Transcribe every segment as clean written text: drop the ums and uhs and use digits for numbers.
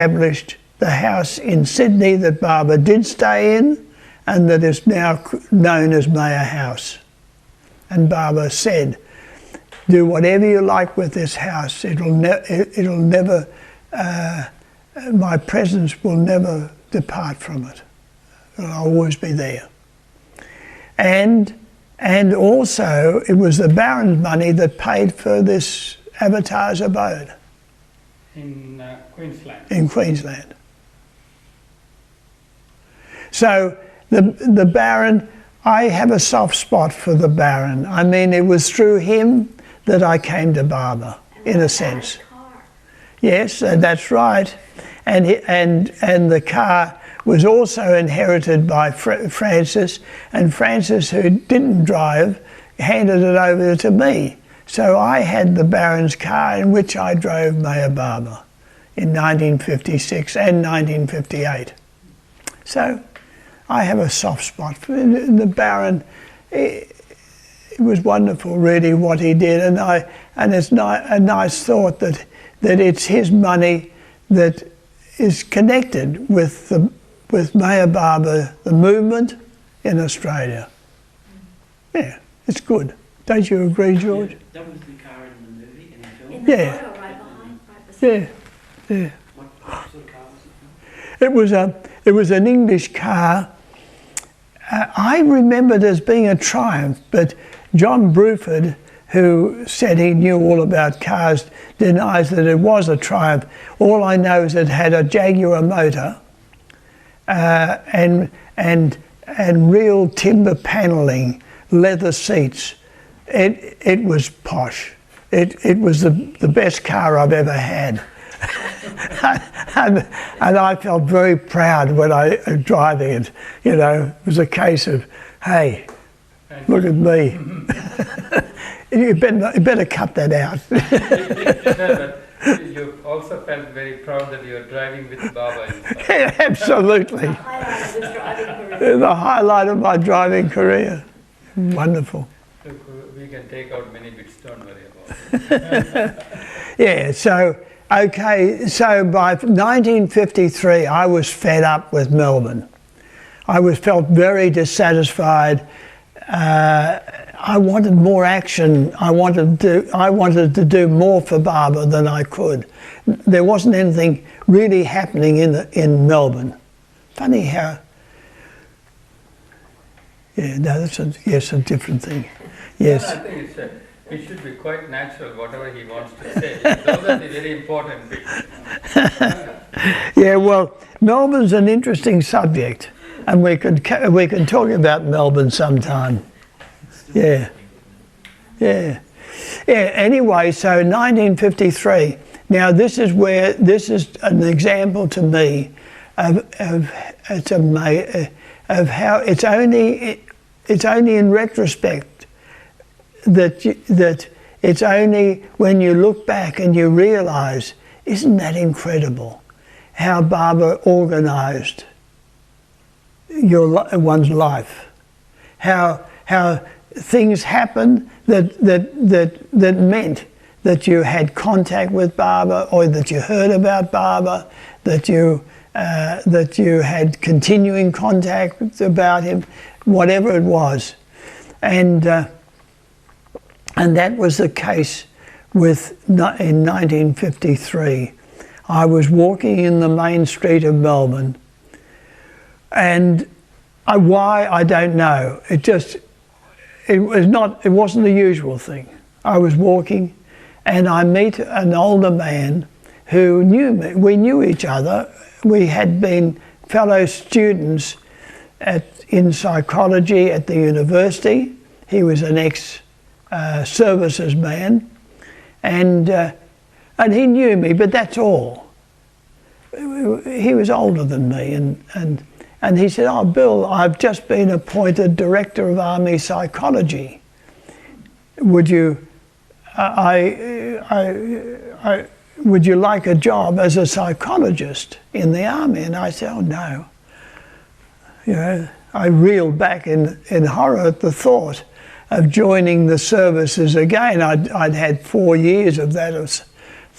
established the house in Sydney that Barbara did stay in, and that is now known as Mayor House. And Barbara said, do whatever you like with this house. It'll never, my presence will never depart from it. It'll always be there. And also, it was the Baron's money that paid for this Avatar's abode. In Queensland. In Queensland. So the Baron, I have a soft spot for the Baron. I mean, it was through him that I came to Barbara, in a sense. Yes, that's right. And the car was also inherited by Francis, and Francis, who didn't drive, handed it over to me. So I had the Baron's car in which I drove Mayor Barbara in 1956 and 1958. So I have a soft spot for the Baron. It was wonderful, really, what he did, and it's a nice thought that it's his money that is connected with Mayor Barbara, the movement in Australia. Yeah, it's good. Don't you agree, George? Yeah, that was the car in the movie, in the film? In the photo right behind, right beside. Yeah. What sort of car was it? It was an English car. I remember it as being a Triumph, but John Bruford, who said he knew all about cars, denies that it was a Triumph. All I know is it had a Jaguar motor and real timber panelling, leather seats. It was posh. It was the best car I've ever had. and I felt very proud when I was driving it. You know, it was a case of, hey, look at me. You better cut that out. But you also felt very proud that you were driving with Baba. Yeah, absolutely. The highlight of his driving career. The highlight of my driving career. Wonderful. Look, we can take out many bits, don't worry about it. Yeah, so, okay, so by 1953 I was fed up with Melbourne. I felt very dissatisfied. I wanted more action. I wanted to do more for Barbara than I could. There wasn't anything really happening in Melbourne. Funny how. Yeah, no, that's a different thing. Yes. I think it should be quite natural, whatever he wants to say. Those are the very important bits. Yeah, well, Melbourne's an interesting subject, and we can talk about Melbourne sometime. Yeah. Anyway, so 1953. Now this is an example to me of how it's only in retrospect that it's only when you look back and you realise, isn't that incredible, how Barbara organised one's life, how things happened that meant that you had contact with Barbara, or that you heard about Barbara, that you had continuing contact about him, whatever it was, and that was the case in 1953. I was walking in the main street of Melbourne, and why I don't know. It wasn't the usual thing. I was walking and I meet an older man who knew me. We knew each other. We had been fellow students in psychology at the university. He was an ex-services man, and he knew me, but that's all. He was older than me, and he said, "Oh, Bill, I've just been appointed Director of Army Psychology. Would you like a job as a psychologist in the Army?" And I said, "Oh, no." You know, I reeled back in horror at the thought of joining the services again. I'd had 4 years of that, or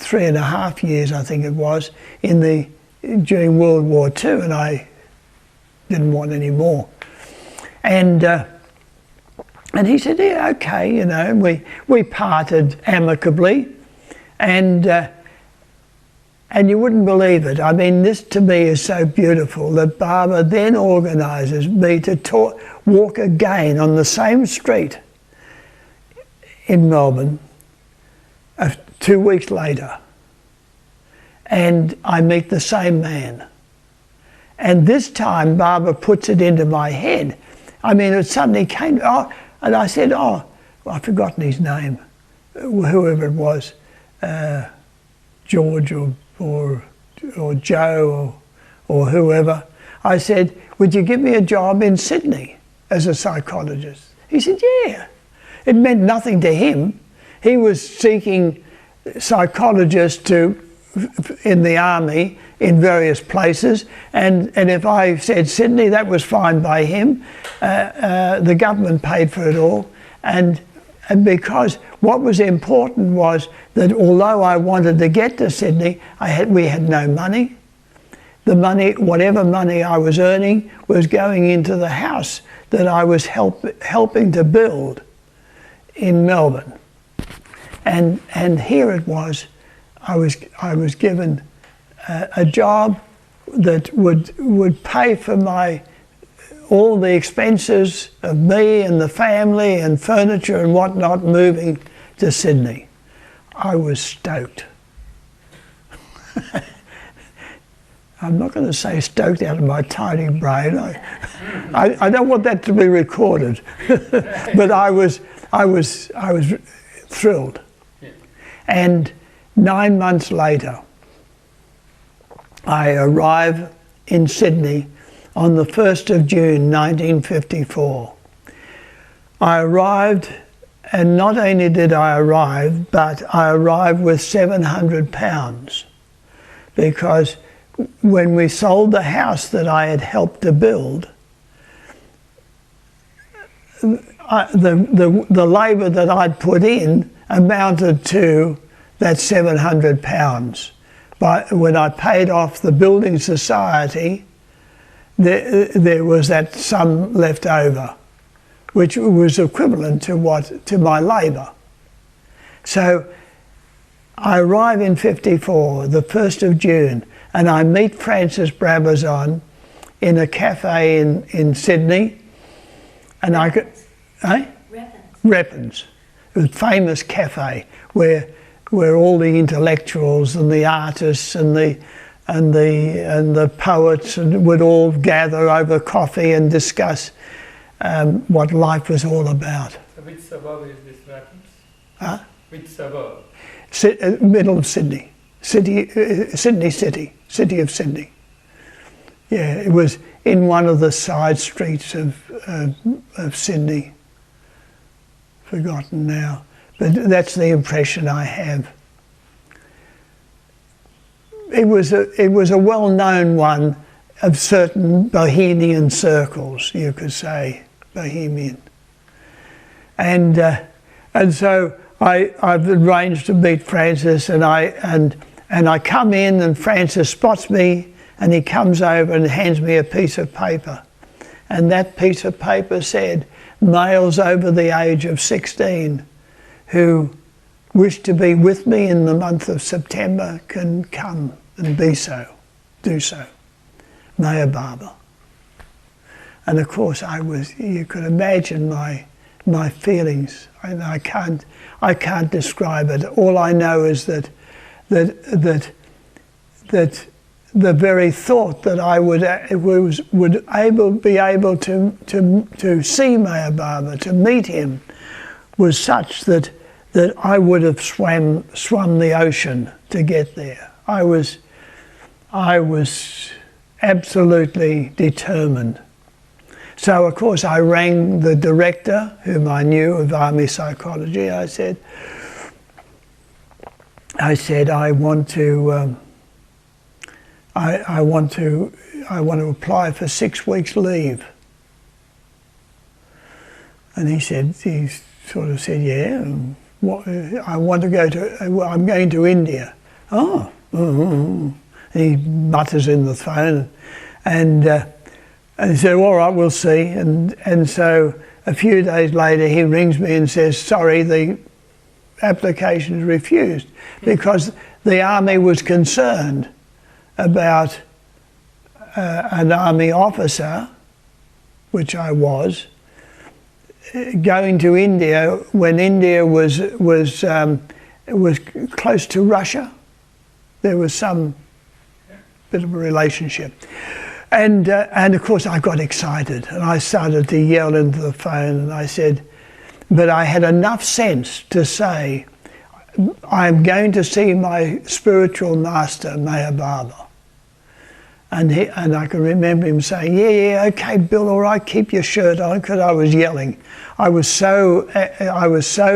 3.5 years, I think it was, in the during World War II, and I didn't want any more. And he said, yeah, okay, you know, we parted amicably, and you wouldn't believe it. I mean, this to me is so beautiful that Barbara then organises me to walk again on the same street in Melbourne 2 weeks later, and I meet the same man. And this time Barbara puts it into my head. I mean, it suddenly came, and I said, oh, I've forgotten his name, whoever it was, George or Joe or whoever. I said, would you give me a job in Sydney as a psychologist? He said, yeah. It meant nothing to him. He was seeking psychologists in the army in various places, and if I said Sydney, that was fine by him. The government paid for it all, and because what was important was that although I wanted to get to Sydney, we had no money. The money, whatever money I was earning, was going into the house that I was helping to build in Melbourne. And here it was, I was given a job that would pay for all the expenses of me and the family and furniture and whatnot moving to Sydney. I was stoked. I'm not going to say stoked out of my tiny brain. I don't want that to be recorded, but I was thrilled. Yeah. And 9 months later, I arrive in Sydney on the 1st of June 1954. I arrived, and not only did I arrive, but I arrived with £700, because when we sold the house that I had helped to build, the labour that I'd put in amounted to that £700. But when I paid off the building society, there was that sum left over, which was equivalent to my labour. So I arrive in 54, the 1st of June, and I meet Francis Brabazon in a cafe in Sydney, and I could, Reppins, a famous cafe where all the intellectuals and the artists and the poets would all gather over coffee and discuss what life was all about. So which suburb is this, Rapids? Huh? Which suburb? Middle of Sydney. City of Sydney. Yeah, it was in one of the side streets of Sydney. Forgotten now, but that's the impression I have. It was a well-known one of certain bohemian circles, you could say, bohemian. And so I've arranged to meet Francis, and I come in, and Francis spots me, and he comes over and hands me a piece of paper. And that piece of paper said, males over the age of 16 who wish to be with me in the month of September can come and do so. Maya Baba. And of course you could imagine my feelings. I can't describe it. All I know is that the very thought that I would be able to see Maya Baba, to meet him, was such that I would have swum the ocean to get there. I was absolutely determined. So of course I rang the director, whom I knew, of army psychology. I said I want to apply for 6 weeks leave. And he sort of said, yeah, I'm going to India. Oh, He mutters in the phone, and he said, all right, we'll see. And so a few days later he rings me and says, sorry, the application is refused, because the army was concerned about an army officer, which I was, going to India when India was close to Russia. There was some bit of a relationship. And of course I got excited and I started to yell into the phone, and I said, but I had enough sense to say, I'm going to see my spiritual master, Meher Baba. And I can remember him saying, yeah, okay, Bill, all right, keep your shirt on, because I was yelling. I was so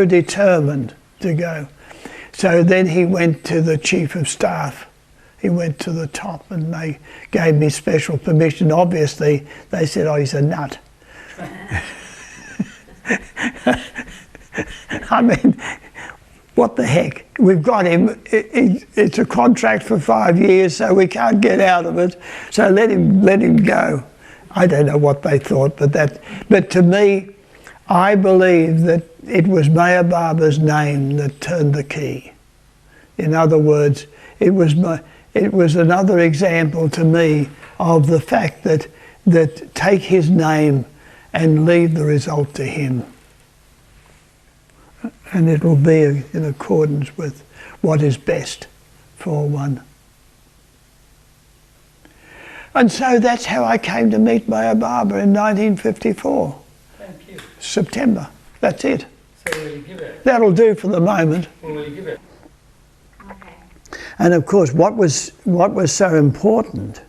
determined to go. So then he went to the chief of staff. He went to the top, and they gave me special permission. Obviously, they said, oh, he's a nut. I mean, what the heck? We've got him. It's a contract for 5 years, so we can't get out of it. So let him go. I don't know what they thought, but to me, I believe that it was Meher Baba's name that turned the key. In other words, it was another example to me of the fact that take his name and leave the result to him. And it will be in accordance with what is best for one. And so that's how I came to meet Meher Baba in 1954. Thank you. September. That's it. So we'll give it. That'll do for the moment. We will give it. Okay. And of course, what was so important